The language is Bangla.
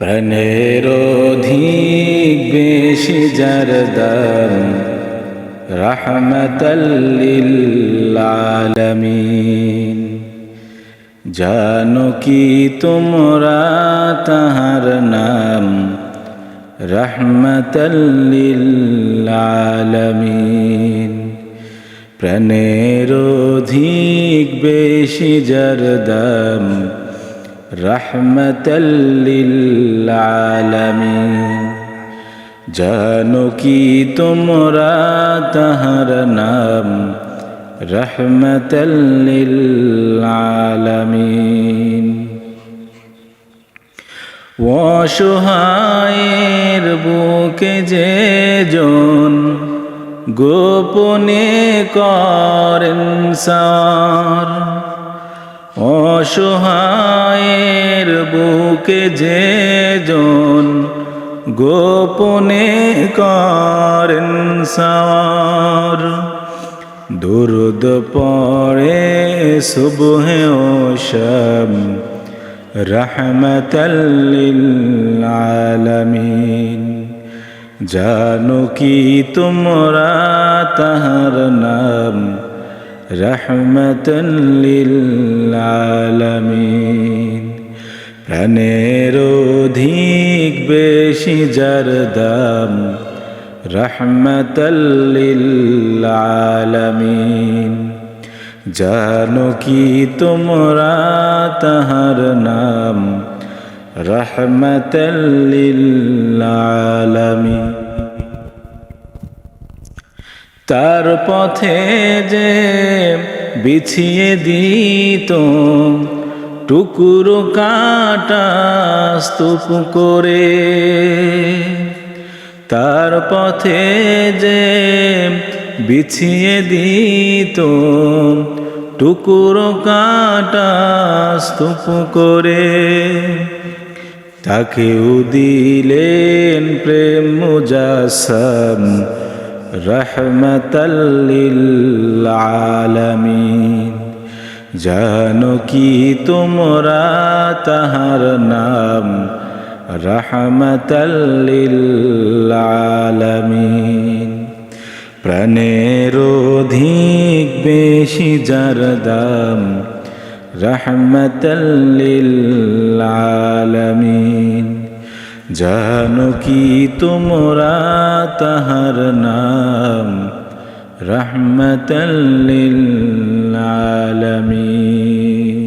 প্রাণের অধিক বেশি যার দাম রাহমাতাল লিল আলামিন। জানো কি তোমরা তাহার নাম রাহমাতাল লিল আলামিন। প্রাণের অধিক বেশি যার দাম রাহমাতাল লিল আলামিন। জানো কি তোমরা তাহার নাম রাহমাতাল লিল আলামিন। অসহায়ের বুকে যে জন গোপনে করেন সার, অসহায়ের বুকে যে জন গোপনে করেন সার। দুরুদ পড়ে সুবহে ও শাম রাহমাতাল লিল আলামিন। জানো কি তোমরা তাহার নাম রাহমাতাল লিল আলামিন। প্রাণের অধিক বেশি যার দাম রাহমাতাল লিল আলামিন। জানো কি তোমরা তাহার নাম রাহমাতাল লিল আলামিন। তার পথে যে বিছিয়ে দিত টুকরো কাটা স্তূপ করে, তার পথে যে বিছিয়ে দিত টুকরো কাটা স্তূপ করে, তাকেও দিলেন প্রেম মুজাসসাম রাহমাতাল লিল আলামিন। জানো কি তোমরা তাহার নাম রাহমাতাল লিল আলামিন। প্রাণের অধিক বেশি যার দাম রাহমাতাল লিল আলামিন। জানো কি তোমরা তাহার নাম রাহমাতাল লিল আলামিন।